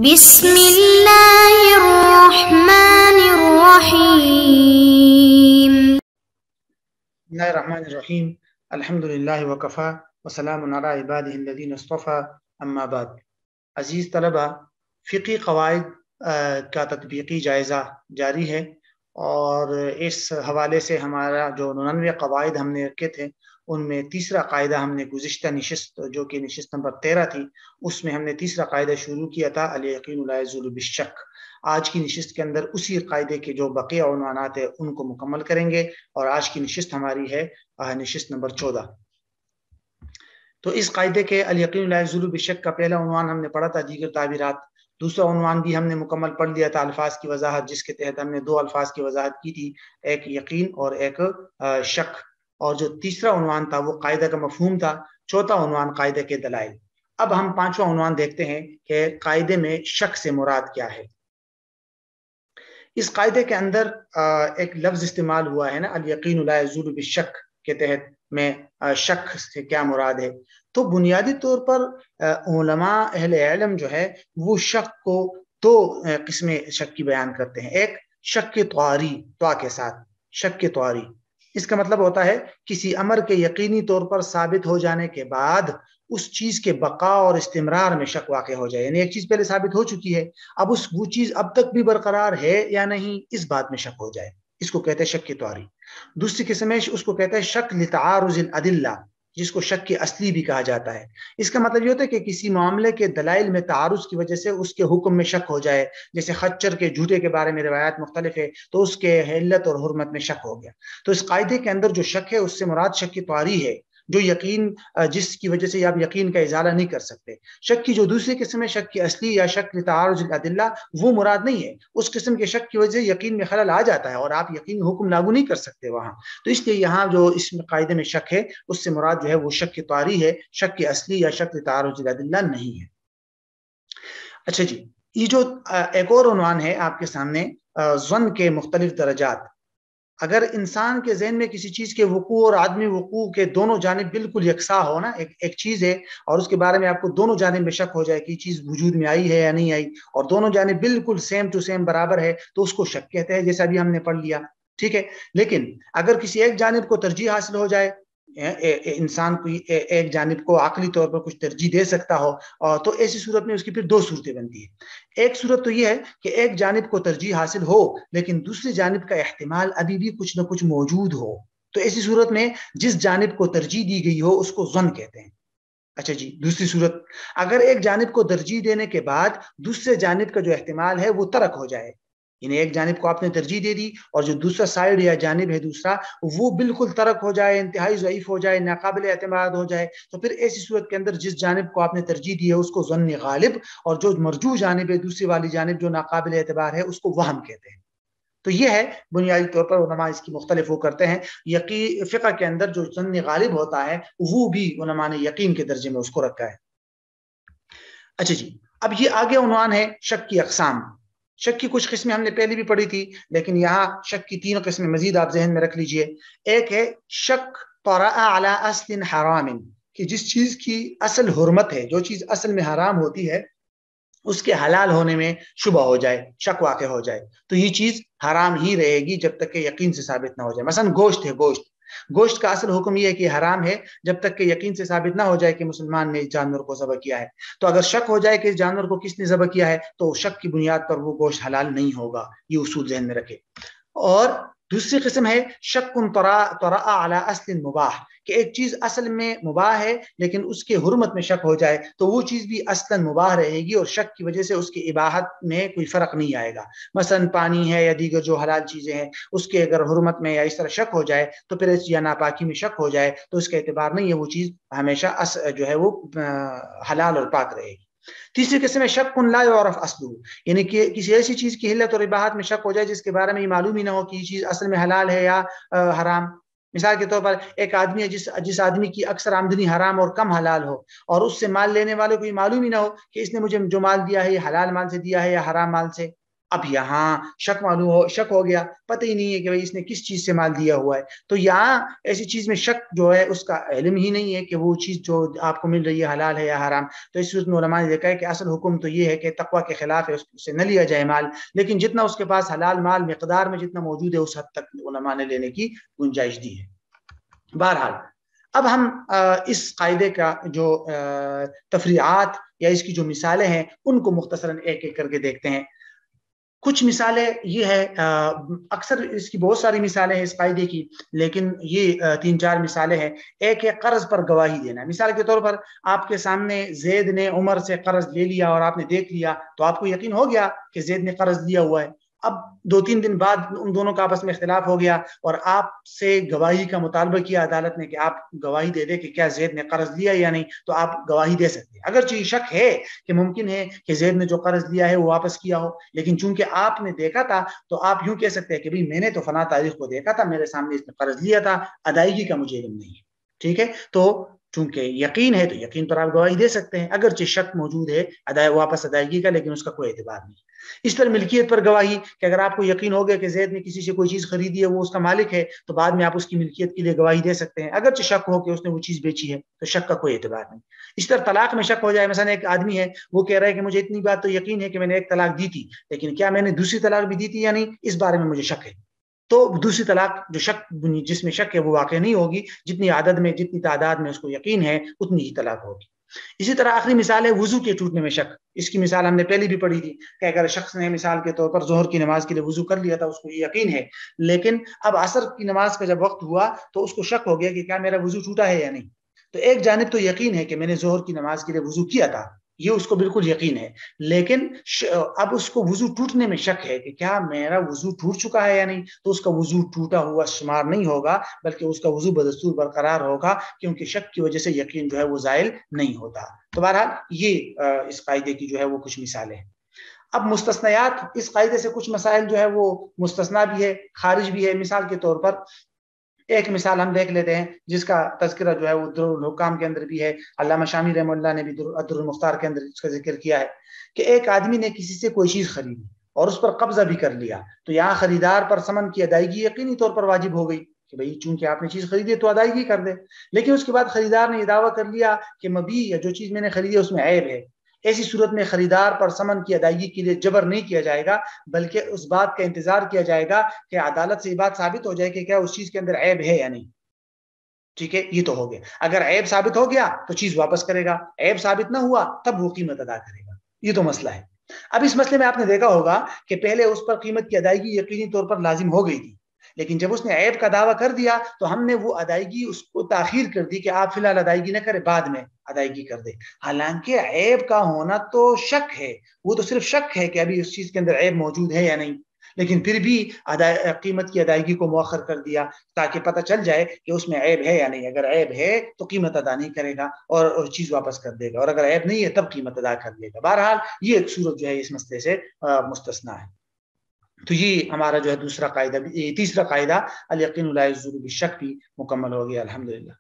بسم اللہ الرحمن الرحیم۔ بسم اللہ الرحمن الرحیم۔ الحمد للہ وکفا وسلام علی عبادہ الذین اصطفیٰ، اما بعد۔ عزیز طلبہ، فقہی قواعد کا تطبیقی جائزہ جاری ہے، اور اس حوالے سے ہمارا جو 99 قواعد ہم نے رکھے تھے ان میں تیسرا قاعدہ ہم نے گزشتہ نشست جو کہ نشست نمبر 13 تھی اس میں ہم نے تیسرا قاعدہ شروع کیا تھا، الیقین لا یزول بالشک۔ آج کی نشست کے اندر اسی قاعدے کے جو بقیہ عنوانات ہیں ان کو مکمل کریں گے، اور آج کی نشست ہماری ہے نشست نمبر 14۔ تو اس قاعدے کے الیقین لا یزول بالشک کا پہلا عنوان ہم نے پڑھا تھا دیگر تعبیرات، دوسرا عنوان بھی ہم نے مکمل پڑھ لیا تھا الفاظ کی وضاحت، جس کے تحت ہم نے دو الفاظ کی وضاحت کی تھی، ایک یقین اور ایک شک، اور جو تیسرا عنوان تھا وہ قاعدہ کا مفہوم تھا، چوتھا عنوان قاعدہ کے دلائل۔ اب ہم پانچواں عنوان دیکھتے ہیں کہ قاعدے میں شک سے مراد کیا ہے۔ اس قاعدے کے اندر ایک لفظ استعمال ہوا ہے نا، الیقین لا یزول بالشک کے تحت میں شک سے کیا مراد ہے؟ تو بنیادی طور پر علماء اہل علم جو ہے وہ شک کو دو قسمیں شک کی بیان کرتے ہیں۔ ایک شک طواری، طوا کے ساتھ شک طواری، اس کا مطلب ہوتا ہے کسی امر کے یقینی طور پر ثابت ہو جانے کے بعد اس چیز کے بقا اور استمرار میں شک واقع ہو جائے، یعنی ایک چیز پہلے ثابت ہو چکی ہے، اب وہ چیز اب تک بھی برقرار ہے یا نہیں، اس بات میں شک ہو جائے، اس کو کہتے ہیں شک طواری۔ دوسری قسم ہے اس کو کہتے ہیں شک لتعارض الادلہ، جس کو شک کی اصلی بھی کہا جاتا ہے۔ اس کا مطلب یہ ہوتا ہے کہ کسی معاملے کے دلائل میں تعارض کی وجہ سے اس کے حکم میں شک ہو جائے، جیسے خچر کے جھوٹے کے بارے میں روایات مختلف ہے تو اس کے حلت اور حرمت میں شک ہو گیا۔ تو اس قاعدے کے اندر جو شک ہے اس سے مراد شک طواری ہے، جو یقین جس کی وجہ سے آپ یقین کا ازالہ نہیں کر سکتے۔ شک کی جو دوسری قسم ہے شک کی اصلی یا شک لتعارض الادلہ، وہ مراد نہیں ہے، اس قسم کے شک کی وجہ سے یقین میں خلل آ جاتا ہے اور آپ یقین حکم لاگو نہیں کر سکتے وہاں۔ تو اس لیے یہاں جو اس قاعدے میں شک ہے اس سے مراد جو ہے وہ شک طواری ہے، شک کی اصلی یا شک لتعارض الادلہ نہیں ہے۔ اچھا جی، یہ جو ایک اور عنوان ہے آپ کے سامنے، ظن کے مختلف درجات۔ اگر انسان کے ذہن میں کسی چیز کے وقوع اور عدم وقوع کے دونوں جانب بالکل یکساں ہو نا، ایک چیز ہے اور اس کے بارے میں آپ کو دونوں جانب میں شک ہو جائے کہ یہ چیز وجود میں آئی ہے یا نہیں آئی، اور دونوں جانب بالکل سیم ٹو سیم برابر ہے، تو اس کو شک کہتے ہیں، جیسا ابھی ہم نے پڑھ لیا، ٹھیک ہے۔ لیکن اگر کسی ایک جانب کو ترجیح حاصل ہو جائے، انسان کو ایک جانب کو عقلی طور پر کچھ ترجیح دے سکتا ہو، تو ایسی صورت میں اس کی پھر دو صورتیں بنتی ہیں۔ ایک صورت تو یہ ہے کہ ایک جانب کو ترجیح حاصل ہو لیکن دوسری جانب کا احتمال ابھی بھی کچھ نہ کچھ موجود ہو، تو ایسی صورت میں جس جانب کو ترجیح دی گئی ہو اس کو ظن کہتے ہیں۔ اچھا جی، دوسری صورت، اگر ایک جانب کو ترجیح دینے کے بعد دوسرے جانب کا جو احتمال ہے وہ ترک ہو جائے، یعنی ایک جانب کو آپ نے ترجیح دے دی اور جو دوسرا سائیڈ یا جانب ہے دوسرا وہ بالکل ترک ہو جائے، انتہائی ضعیف ہو جائے، ناقابل اعتماد ہو جائے، تو پھر ایسی صورت کے اندر جس جانب کو آپ نے ترجیح دی ہے اس کو ظن غالب، اور جو مرجوح جانب ہے دوسری والی جانب جو ناقابل اعتبار ہے اس کو وہم کہتے ہیں۔ تو یہ ہے بنیادی طور پر علماء اس کی مختلف وہ کرتے ہیں۔ فقہ کے اندر جو ظن غالب ہوتا ہے وہ بھی علماء نے یقین کے درجے میں اس کو رکھا ہے۔ اچھا جی، اب یہ آگے عنوان ہے شک کی اقسام۔ شک کی کچھ قسمیں ہم نے پہلے بھی پڑھی تھی، لیکن یہاں شک کی تین قسمیں مزید آپ ذہن میں رکھ لیجئے۔ ایک ہے شک طرأ علی اصل حرام، کہ جس چیز کی اصل حرمت ہے، جو چیز اصل میں حرام ہوتی ہے اس کے حلال ہونے میں شبہ ہو جائے، شک واقع ہو جائے، تو یہ چیز حرام ہی رہے گی جب تک کہ یقین سے ثابت نہ ہو جائے۔ مثلا گوشت ہے، گوشت کا اصل حکم یہ ہے کہ حرام ہے جب تک کہ یقین سے ثابت نہ ہو جائے کہ مسلمان نے اس جانور کو ذبح کیا ہے۔ تو اگر شک ہو جائے کہ اس جانور کو کس نے ذبح کیا ہے تو شک کی بنیاد پر وہ گوشت حلال نہیں ہوگا، یہ اصول ذہن میں رکھے۔ اور دوسری قسم ہے شک طرأ علی اصل مباح، کہ ایک چیز اصل میں مباح ہے لیکن اس کے حرمت میں شک ہو جائے تو وہ چیز بھی اصلا مباح رہے گی اور شک کی وجہ سے اس کی اباحت میں کوئی فرق نہیں آئے گا۔ مثلا پانی ہے یا دیگر جو حلال چیزیں ہیں اس کے اگر حرمت میں یا اس طرح شک ہو جائے تو پھر یا ناپاکی میں شک ہو جائے تو اس کا اعتبار نہیں ہے، وہ چیز ہمیشہ جو ہے وہ حلال اور پاک رہے گی۔ تیسری قسم ہے شک لا یعرف اصلہ، یعنی کہ کسی ایسی چیز کی حلت اور اباحت میں شک ہو جائے جس کے بارے میں یہ معلوم ہی نہ ہو کہ یہ چیز اصل میں حلال ہے یا حرام۔ مثال کے طور پر ایک آدمی ہے جس آدمی کی اکثر آمدنی حرام اور کم حلال ہو، اور اس سے مال لینے والے کو یہ معلوم ہی نہ ہو کہ اس نے مجھے جو مال دیا ہے یہ حلال مال سے دیا ہے یا حرام مال سے۔ اب یہاں شک ہو گیا، پتہ ہی نہیں ہے کہ بھائی اس نے کس چیز سے مال دیا ہوا ہے، تو یہاں ایسی چیز میں شک جو ہے اس کا علم ہی نہیں ہے کہ وہ چیز جو آپ کو مل رہی ہے حلال ہے یا حرام، تو اس صورت میں علماء نے دیکھا ہے کہ اصل حکم تو یہ ہے کہ تقوی کے خلاف ہے، اس سے نہ لیا جائے مال، لیکن جتنا اس کے پاس حلال مال مقدار میں جتنا موجود ہے اس حد تک علماء نے لینے کی گنجائش دی ہے۔ بہرحال اب ہم اس قاعدے کا جو تفریعات یا اس کی جو مثالیں ہیں ان کو مختصراً ایک ایک کر کے دیکھتے ہیں۔ کچھ مثالیں یہ ہے، اکثر اس کی بہت ساری مثالیں ہیں اس قاعدے کی، لیکن یہ 3-4 مثالیں ہیں۔ ایک ہے قرض پر گواہی دینا۔ مثال کے طور پر آپ کے سامنے زید نے عمر سے قرض لے لیا اور آپ نے دیکھ لیا، تو آپ کو یقین ہو گیا کہ زید نے قرض لیا ہوا ہے۔ اب 2-3 دن بعد ان دونوں کا آپس میں اختلاف ہو گیا اور آپ سے گواہی کا مطالبہ کیا عدالت نے کہ آپ گواہی دے دیں کہ کیا زید نے قرض لیا یا نہیں، تو آپ گواہی دے سکتے ہیں۔ اگرچہ یہ شک ہے کہ ممکن ہے کہ زید نے جو قرض لیا ہے وہ واپس کیا ہو، لیکن چونکہ آپ نے دیکھا تھا تو آپ یوں کہہ سکتے ہیں کہ میں نے تو فلاں تاریخ کو دیکھا تھا، میرے سامنے اس نے قرض لیا تھا، ادائیگی کا مجھے علم نہیں ہے۔ ٹھیک ہے، تو چونکہ یقین ہے تو یقین پر آپ گواہی دے سکتے ہیں، اگرچہ شک موجود ہے واپس ادائیگی کا، لیکن اس کا کوئی اعتبار نہیں۔ اس طرح ملکیت پر گواہی کہ اگر آپ کو یقین ہو گیا کہ زید نے کسی سے کوئی چیز خریدی ہے، وہ اس کا مالک ہے، تو بعد میں آپ اس کی ملکیت کے لیے گواہی دے سکتے ہیں، اگرچہ شک ہو کہ اس نے وہ چیز بیچی ہے، تو شک کا کوئی اعتبار نہیں۔ اس طرح طلاق میں شک ہو جائے، مثلا ایک آدمی ہے وہ کہہ رہا ہے کہ مجھے اتنی بات تو یقین ہے کہ میں نے ایک طلاق دی تھی، لیکن کیا میں نے دوسری طلاق بھی دی تھی یا نہیں، اس بارے میں مجھے شک ہے، تو دوسری طلاق جو شک جس میں شک ہے وہ واقع نہیں ہوگی، جتنی عدد میں جتنی تعداد میں اس کو یقین ہے اتنی ہی طلاق ہوگی۔ اسی طرح آخری مثال ہے وضو کے ٹوٹنے میں شک۔ اس کی مثال ہم نے پہلے بھی پڑھی تھی کہ اگر شخص نے مثال کے طور پر ظہر کی نماز کے لیے وضو کر لیا تھا، اس کو یہ یقین ہے، لیکن اب عصر کی نماز کا جب وقت ہوا تو اس کو شک ہو گیا کہ کیا میرا وضو ٹوٹا ہے یا نہیں۔ تو ایک جانب تو یقین ہے کہ میں نے ظہر کی نماز کے لیے وضو کیا تھا، یہ اس کو بالکل یقین ہے، لیکن اب اس کو وضو ٹوٹنے میں شک ہے کہ کیا میرا وضو ٹوٹ چکا ہے یا نہیں، تو اس کا وضو ٹوٹا ہوا شمار نہیں ہوگا، بلکہ اس کا وضو بدستور برقرار ہوگا، کیونکہ شک کی وجہ سے یقین جو ہے وہ زائل نہیں ہوتا۔ تو بہرحال یہ اس قاعدے کی جو ہے وہ کچھ مثالیں ہیں۔ اب مستثنیات، اس قاعدے سے کچھ مسائل جو ہے وہ مستثنا بھی ہے، خارج بھی ہے۔ مثال کے طور پر ایک مثال ہم دیکھ لیتے ہیں جس کا تذکرہ جو ہے وہ در الحکام کے اندر بھی ہے، علامہ شامی رحمہ اللہ نے بھی در المختار کے اندر اس کا ذکر کیا ہے کہ ایک آدمی نے کسی سے کوئی چیز خریدی اور اس پر قبضہ بھی کر لیا، تو یہاں خریدار پر ثمن کی ادائیگی یقینی طور پر واجب ہو گئی کہ بھئی چونکہ آپ نے چیز خریدی تو ادائیگی کر دے، لیکن اس کے بعد خریدار نے یہ دعویٰ کر لیا کہ مبیع یا جو چیز میں نے خریدی ہے اس میں عیب ہے۔ ایسی صورت میں خریدار پر ثمن کی ادائیگی کے لیے جبر نہیں کیا جائے گا، بلکہ اس بات کا انتظار کیا جائے گا کہ عدالت سے یہ بات ثابت ہو جائے کہ کیا اس چیز کے اندر عیب ہے یا نہیں۔ ٹھیک ہے، یہ تو ہو گیا۔ اگر عیب ثابت ہو گیا تو چیز واپس کرے گا، عیب ثابت نہ ہوا تب وہ قیمت ادا کرے گا۔ یہ تو مسئلہ ہے۔ اب اس مسئلے میں آپ نے دیکھا ہوگا کہ پہلے اس پر قیمت کی ادائیگی یقینی طور پر لازم ہو گئی تھی، لیکن جب اس نے عیب کا دعویٰ کر دیا تو ہم نے وہ ادائیگی اس کو تاخیر کر دی کہ آپ فی الحال ادائیگی نہ کریں، بعد میں ادائیگی کر دیں، حالانکہ عیب کا ہونا تو شک ہے، وہ تو صرف شک ہے کہ ابھی اس چیز کے اندر عیب موجود ہے یا نہیں، لیکن پھر بھی قیمت کی ادائیگی کو مؤخر کر دیا تاکہ پتہ چل جائے کہ اس میں عیب ہے یا نہیں۔ اگر عیب ہے تو قیمت ادا نہیں کرے گا اور چیز واپس کر دے گا، اور اگر عیب نہیں ہے تب قیمت ادا کر لے گا۔ بہرحال یہ ایک صورت جو ہے اس مسئلے سے مستثنا ہے۔ تو یہ ہمارا جو ہے دوسرا قاعدہ، تیسرا قاعدہ الیقین لا یزول بالشک بھی مکمل ہو گیا، الحمدللہ۔